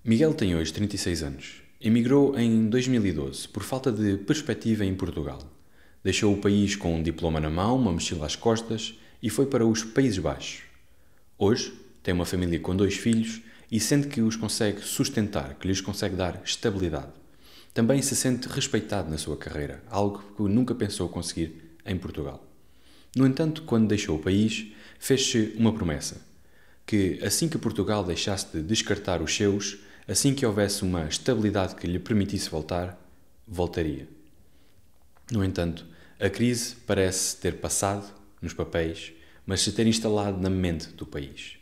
Miguel tem hoje 36 anos. Emigrou em 2012 por falta de perspectiva em Portugal. Deixou o país com um diploma na mão, uma mochila às costas e foi para os Países Baixos. Hoje tem uma família com 2 filhos e sente que os consegue sustentar, que lhes consegue dar estabilidade. Também se sente respeitado na sua carreira, algo que nunca pensou conseguir em Portugal. No entanto, quando deixou o país, fez-se uma promessa, que assim que Portugal deixasse de descartar os seus, assim que houvesse uma estabilidade que lhe permitisse voltar, voltaria. No entanto, a crise parece ter passado nos papéis, mas se ter instalado na mente do país.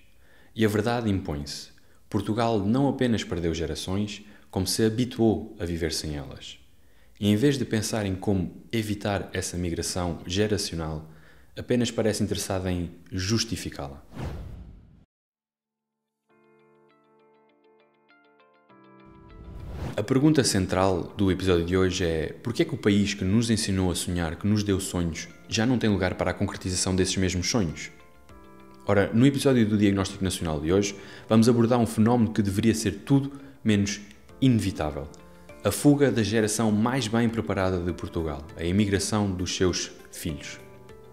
E a verdade impõe-se. Portugal não apenas perdeu gerações, como se habituou a viver sem elas. E em vez de pensar em como evitar essa migração geracional, apenas parece interessado em justificá-la. A pergunta central do episódio de hoje é: por que é que o país que nos ensinou a sonhar, que nos deu sonhos, já não tem lugar para a concretização desses mesmos sonhos? Ora, no episódio do Diagnóstico Nacional de hoje, vamos abordar um fenómeno que deveria ser tudo menos inevitável. A fuga da geração mais bem preparada de Portugal, a imigração dos seus filhos.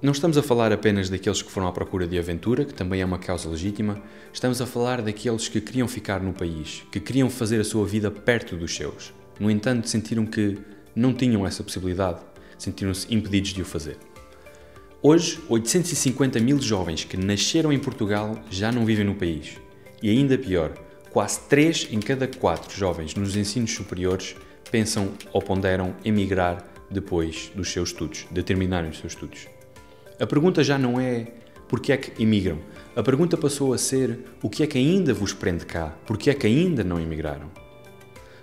Não estamos a falar apenas daqueles que foram à procura de aventura, que também é uma causa legítima, estamos a falar daqueles que queriam ficar no país, que queriam fazer a sua vida perto dos seus. No entanto, sentiram que não tinham essa possibilidade, sentiram-se impedidos de o fazer. Hoje, 850 mil jovens que nasceram em Portugal já não vivem no país. E ainda pior, quase 3 em cada 4 jovens nos ensinos superiores pensam ou ponderam emigrar depois dos seus estudos, de terminarem os seus estudos. A pergunta já não é porque é que emigram. A pergunta passou a ser o que é que ainda vos prende cá, porque é que ainda não emigraram.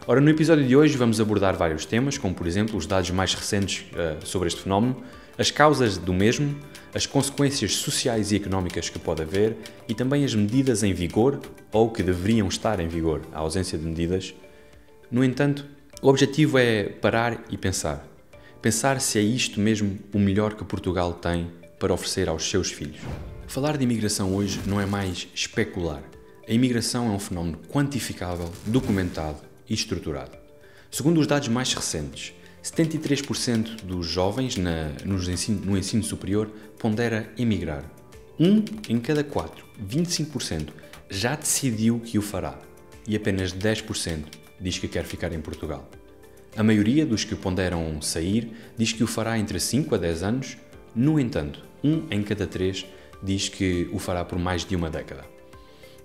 Ora, no episódio de hoje vamos abordar vários temas, como por exemplo os dados mais recentes sobre este fenómeno, as causas do mesmo, as consequências sociais e económicas que pode haver e também as medidas em vigor ou que deveriam estar em vigor, a ausência de medidas. No entanto, o objetivo é parar e pensar. Pensar se é isto mesmo o melhor que Portugal tem para oferecer aos seus filhos. Falar de imigração hoje não é mais especular. A imigração é um fenómeno quantificável, documentado e estruturado. Segundo os dados mais recentes, 73% dos jovens no ensino superior pondera emigrar. 1 em cada 4, 25%, já decidiu que o fará e apenas 10% diz que quer ficar em Portugal. A maioria dos que ponderam sair diz que o fará entre 5 a 10 anos, no entanto, 1 em cada 3 diz que o fará por mais de uma década.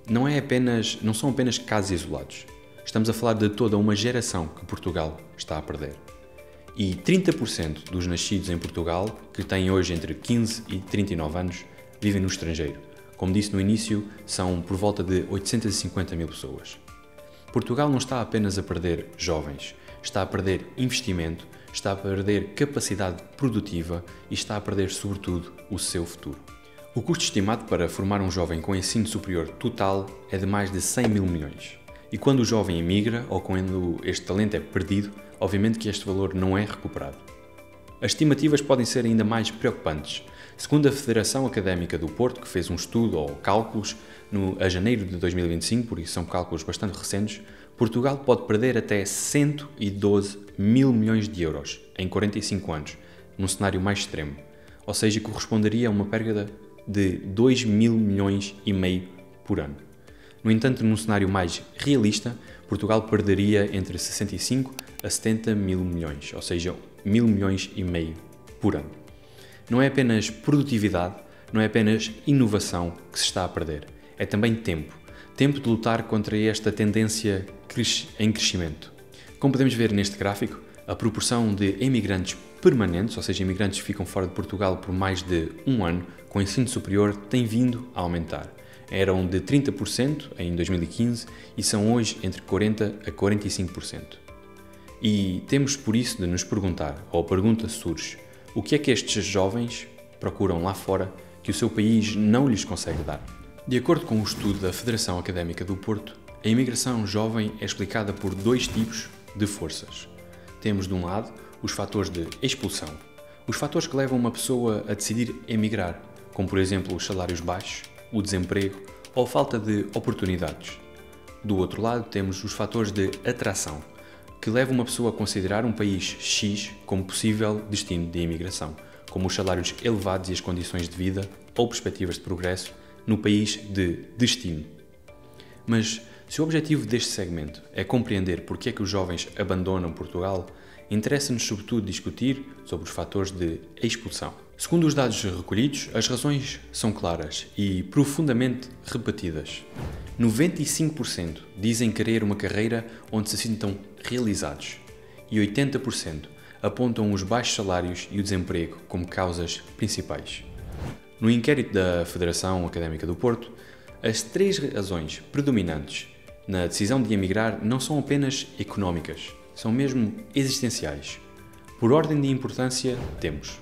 Não são apenas casos isolados. Estamos a falar de toda uma geração que Portugal está a perder. E 30% dos nascidos em Portugal, que têm hoje entre 15 e 39 anos, vivem no estrangeiro. Como disse no início, são por volta de 850 mil pessoas. Portugal não está apenas a perder jovens, está a perder investimento, está a perder capacidade produtiva e está a perder, sobretudo, o seu futuro. O custo estimado para formar um jovem com ensino superior total é de mais de 100 mil milhões. E quando o jovem emigra ou quando este talento é perdido, obviamente que este valor não é recuperado. As estimativas podem ser ainda mais preocupantes. Segundo a Federação Académica do Porto, que fez um estudo ou cálculos a janeiro de 2025, por isso são cálculos bastante recentes, Portugal pode perder até 112 mil milhões de euros em 45 anos, num cenário mais extremo, ou seja, corresponderia a uma perda de 2 mil milhões e meio por ano. No entanto, num cenário mais realista, Portugal perderia entre 65 a 70 mil milhões, ou seja, 1.000 milhões e meio por ano. Não é apenas produtividade, não é apenas inovação que se está a perder, é também tempo. Tempo de lutar contra esta tendência em crescimento. Como podemos ver neste gráfico, a proporção de imigrantes permanentes, ou seja, imigrantes que ficam fora de Portugal por mais de um ano com ensino superior, tem vindo a aumentar. Eram de 30% em 2015 e são hoje entre 40% a 45%. E temos por isso de nos perguntar, ou a pergunta surge, o que é que estes jovens procuram lá fora que o seu país não lhes consegue dar? De acordo com o estudo da Federação Académica do Porto, a imigração jovem é explicada por 2 tipos de forças. Temos de um lado os fatores de expulsão, os fatores que levam uma pessoa a decidir emigrar, como por exemplo os salários baixos, o desemprego ou a falta de oportunidades. do outro lado, temos os fatores de atração, que levam uma pessoa a considerar um país X como possível destino de imigração, como os salários elevados e as condições de vida ou perspectivas de progresso no país de destino. Mas se o objetivo deste segmento é compreender porque é que os jovens abandonam Portugal, interessa-nos sobretudo discutir sobre os fatores de expulsão. Segundo os dados recolhidos, as razões são claras e profundamente repetidas. 95% dizem querer uma carreira onde se sintam realizados e 80% apontam os baixos salários e o desemprego como causas principais. No inquérito da Federação Académica do Porto, as 3 razões predominantes na decisão de emigrar não são apenas económicas, são mesmo existenciais. Por ordem de importância, temos: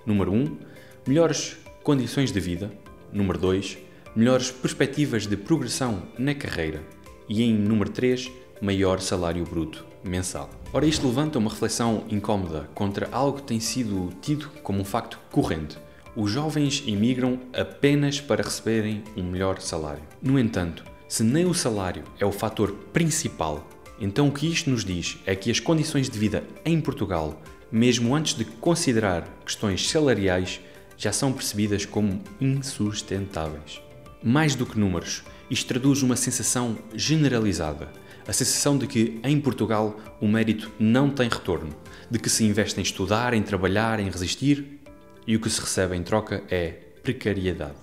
número 1, melhores condições de vida; número 2, melhores perspectivas de progressão na carreira; e em número 3, maior salário bruto mensal. Ora, isto levanta uma reflexão incómoda contra algo que tem sido tido como um facto corrente. Os jovens imigram apenas para receberem um melhor salário. No entanto, se nem o salário é o fator principal, então o que isto nos diz é que as condições de vida em Portugal, mesmo antes de considerar questões salariais, já são percebidas como insustentáveis. Mais do que números, isto traduz uma sensação generalizada, a sensação de que em Portugal o mérito não tem retorno, de que se investe em estudar, em trabalhar, em resistir, e o que se recebe em troca é precariedade.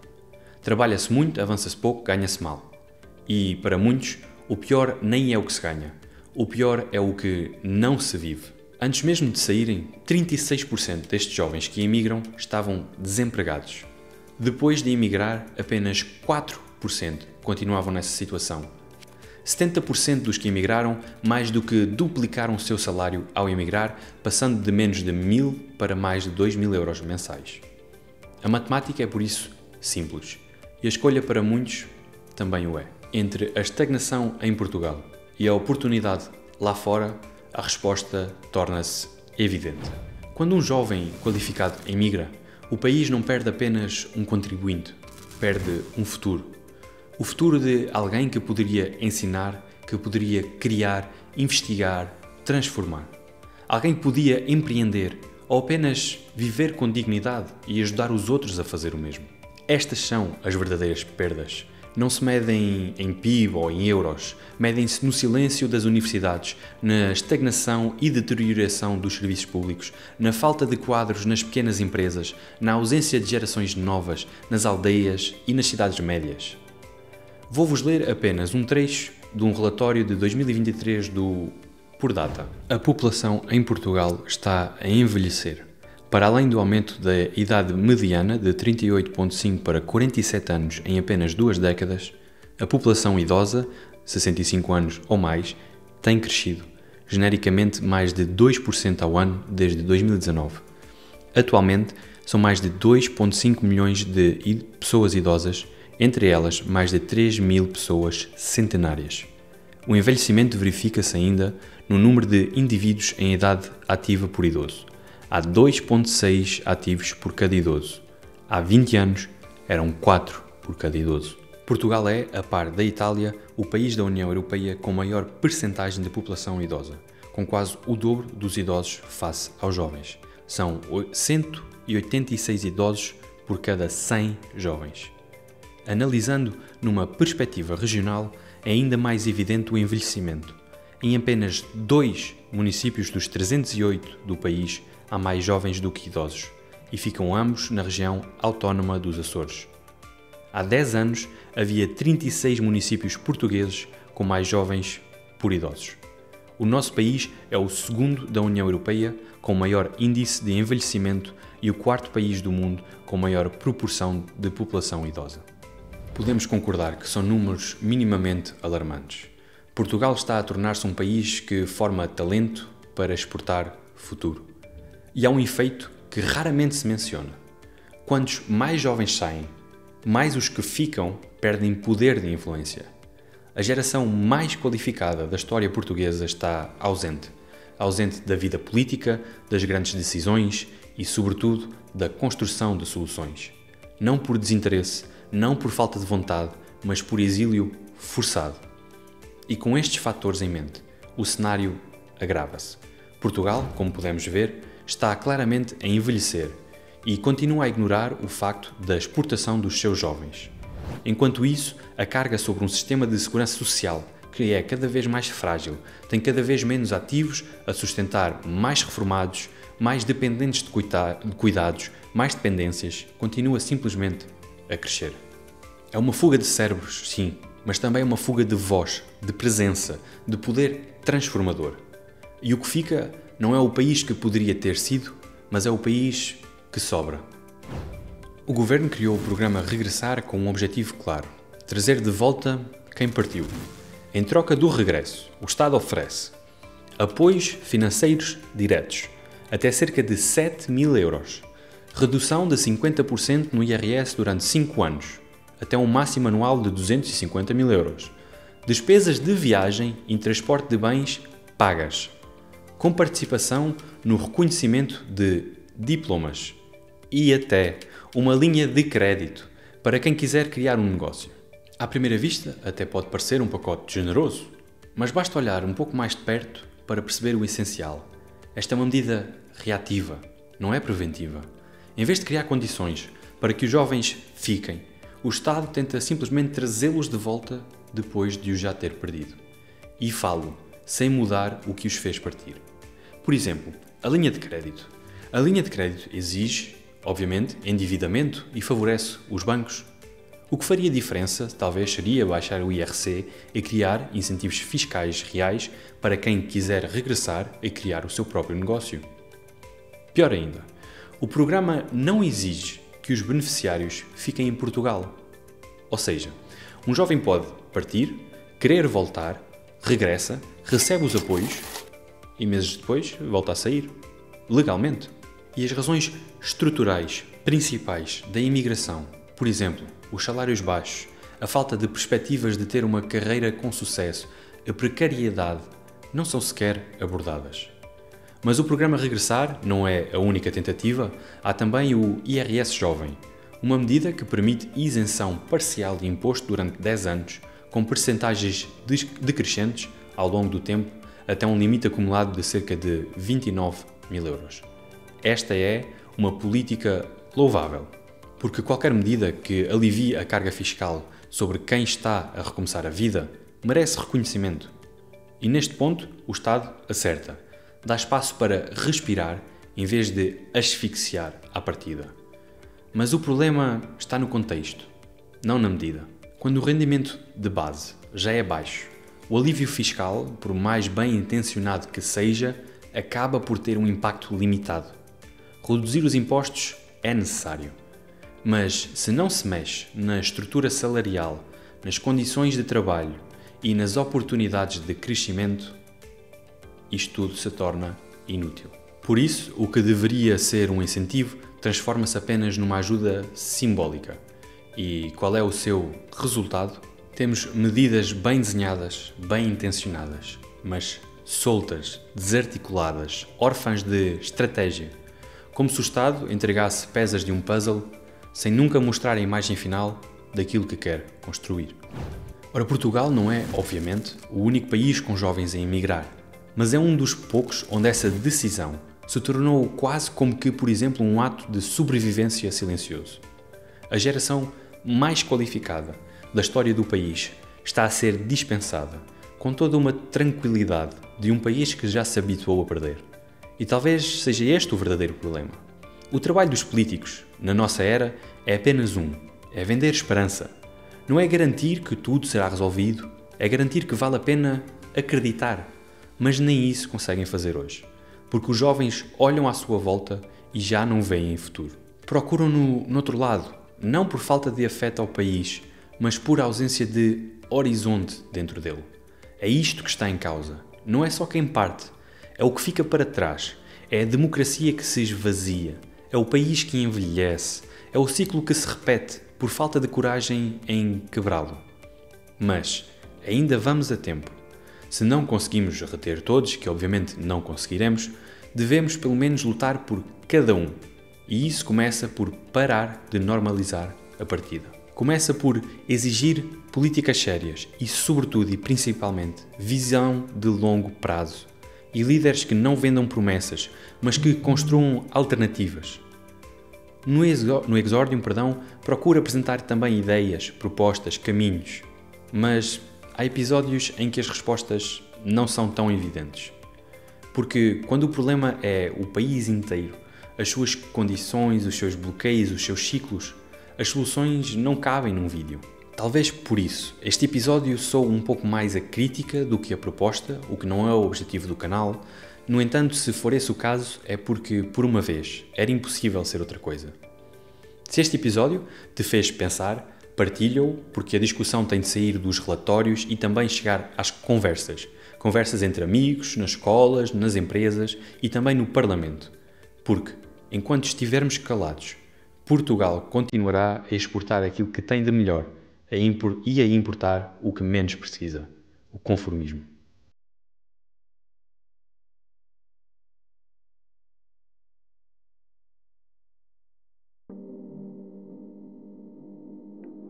Trabalha-se muito, avança-se pouco, ganha-se mal. E, para muitos, o pior nem é o que se ganha. O pior é o que não se vive. Antes mesmo de saírem, 36% destes jovens que emigram estavam desempregados. Depois de emigrar, apenas 4% continuavam nessa situação. 70% dos que emigraram mais do que duplicaram o seu salário ao emigrar, passando de menos de 1.000 para mais de 2.000 euros mensais. A matemática é por isso simples, e a escolha para muitos também o é. Entre a estagnação em Portugal e a oportunidade lá fora, a resposta torna-se evidente. Quando um jovem qualificado emigra, o país não perde apenas um contribuinte, perde um futuro. O futuro de alguém que poderia ensinar, que poderia criar, investigar, transformar. Alguém que podia empreender ou apenas viver com dignidade e ajudar os outros a fazer o mesmo. Estas são as verdadeiras perdas. Não se medem em PIB ou em euros, medem-se no silêncio das universidades, na estagnação e deterioração dos serviços públicos, na falta de quadros nas pequenas empresas, na ausência de gerações novas, nas aldeias e nas cidades médias. Vou-vos ler apenas um trecho de um relatório de 2023 do Por Data. A população em Portugal está a envelhecer. Para além do aumento da idade mediana de 38,5 para 47 anos em apenas 2 décadas, a população idosa, 65 anos ou mais, tem crescido, genericamente mais de 2% ao ano desde 2019. Atualmente, são mais de 2,5 milhões de pessoas idosas, entre elas mais de 3.000 pessoas centenárias. O envelhecimento verifica-se ainda no número de indivíduos em idade ativa por idoso. Há 2,6 ativos por cada idoso. Há 20 anos, eram 4 por cada idoso. Portugal é, a par da Itália, o país da União Europeia com maior percentagem de população idosa, com quase o dobro dos idosos face aos jovens. São 186 idosos por cada 100 jovens. Analisando numa perspectiva regional, é ainda mais evidente o envelhecimento. Em apenas 2 municípios dos 308 do país há mais jovens do que idosos, e ficam ambos na região autónoma dos Açores. Há 10 anos havia 36 municípios portugueses com mais jovens por idosos. O nosso país é o segundo da União Europeia com maior índice de envelhecimento e o 4º país do mundo com maior proporção de população idosa. Podemos concordar que são números minimamente alarmantes. Portugal está a tornar-se um país que forma talento para exportar futuro. E há um efeito que raramente se menciona. Quantos mais jovens saem, mais os que ficam perdem poder de influência. A geração mais qualificada da história portuguesa está ausente. Ausente da vida política, das grandes decisões e, sobretudo, da construção de soluções. Não por desinteresse, não por falta de vontade, mas por exílio forçado. E com estes fatores em mente, o cenário agrava-se. Portugal, como podemos ver, está claramente a envelhecer e continua a ignorar o facto da exportação dos seus jovens. Enquanto isso, a carga sobre um sistema de segurança social que é cada vez mais frágil, tem cada vez menos ativos a sustentar mais reformados, mais dependentes de cuidados, mais dependências, continua simplesmente a crescer. É uma fuga de cérebros, sim, mas também é uma fuga de voz, de presença, de poder transformador. E o que fica não é o país que poderia ter sido, mas é o país que sobra. O governo criou o programa Regressar com um objetivo claro: trazer de volta quem partiu. Em troca do regresso, o Estado oferece apoios financeiros diretos, até cerca de 7.000 euros, redução de 50% no IRS durante 5 anos, até um máximo anual de 250.000 euros, despesas de viagem e transporte de bens pagas, com participação no reconhecimento de diplomas e até uma linha de crédito para quem quiser criar um negócio. À primeira vista, até pode parecer um pacote generoso, mas basta olhar um pouco mais de perto para perceber o essencial. Esta é uma medida reativa, não é preventiva. Em vez de criar condições para que os jovens fiquem, o Estado tenta simplesmente trazê-los de volta depois de os já ter perdido. E falo, sem mudar o que os fez partir. Por exemplo, a linha de crédito. A linha de crédito exige, obviamente, endividamento e favorece os bancos. O que faria diferença, talvez, seria baixar o IRC e criar incentivos fiscais reais para quem quiser regressar e criar o seu próprio negócio. Pior ainda, o programa não exige que os beneficiários fiquem em Portugal. Ou seja, um jovem pode partir, querer voltar, regressa, recebe os apoios e meses depois volta a sair, legalmente. E as razões estruturais principais da imigração, por exemplo, os salários baixos, a falta de perspectivas de ter uma carreira com sucesso, a precariedade, não são sequer abordadas. Mas o programa Regressar não é a única tentativa, há também o IRS Jovem, uma medida que permite isenção parcial de imposto durante 10 anos, com percentagens decrescentes ao longo do tempo, até um limite acumulado de cerca de 29.000 euros. Esta é uma política louvável, porque qualquer medida que alivie a carga fiscal sobre quem está a recomeçar a vida merece reconhecimento. E neste ponto, o Estado acerta, dá espaço para respirar em vez de asfixiar à partida. Mas o problema está no contexto, não na medida. Quando o rendimento de base já é baixo, o alívio fiscal, por mais bem intencionado que seja, acaba por ter um impacto limitado. Reduzir os impostos é necessário. Mas se não se mexe na estrutura salarial, nas condições de trabalho e nas oportunidades de crescimento, isto tudo se torna inútil. Por isso, o que deveria ser um incentivo transforma-se apenas numa ajuda simbólica. E qual é o seu resultado? Temos medidas bem desenhadas, bem intencionadas, mas soltas, desarticuladas, órfãs de estratégia. Como se o Estado entregasse peças de um puzzle sem nunca mostrar a imagem final daquilo que quer construir. Ora, Portugal não é, obviamente, o único país com jovens a emigrar, mas é um dos poucos onde essa decisão se tornou quase como que, por exemplo, um ato de sobrevivência silencioso. A geração mais qualificada da história do país está a ser dispensada, com toda uma tranquilidade de um país que já se habituou a perder. E talvez seja este o verdadeiro problema. O trabalho dos políticos, na nossa era, é apenas é vender esperança. Não é garantir que tudo será resolvido, é garantir que vale a pena acreditar, mas nem isso conseguem fazer hoje, porque os jovens olham à sua volta e já não veem futuro. Procuram-no no outro lado, não por falta de afeto ao país, mas por ausência de horizonte dentro dele. É isto que está em causa. Não é só quem parte, é o que fica para trás, é a democracia que se esvazia, é o país que envelhece, é o ciclo que se repete por falta de coragem em quebrá-lo. Mas ainda vamos a tempo. Se não conseguimos reter todos, que obviamente não conseguiremos, devemos pelo menos lutar por cada um. E isso começa por parar de normalizar a partida. Começa por exigir políticas sérias e, sobretudo e principalmente, visão de longo prazo e líderes que não vendam promessas, mas que construam alternativas. No Exordium, procura apresentar também ideias, propostas, caminhos, mas há episódios em que as respostas não são tão evidentes. Porque quando o problema é o país inteiro, as suas condições, os seus bloqueios, os seus ciclos, as soluções não cabem num vídeo. Talvez por isso, este episódio soa um pouco mais a crítica do que a proposta, o que não é o objetivo do canal. No entanto, se for esse o caso, é porque, por uma vez, era impossível ser outra coisa. Se este episódio te fez pensar, partilha-o, porque a discussão tem de sair dos relatórios e também chegar às conversas. Conversas entre amigos, nas escolas, nas empresas e também no Parlamento. Porque, enquanto estivermos calados, Portugal continuará a exportar aquilo que tem de melhor e a importar o que menos precisa, o conformismo.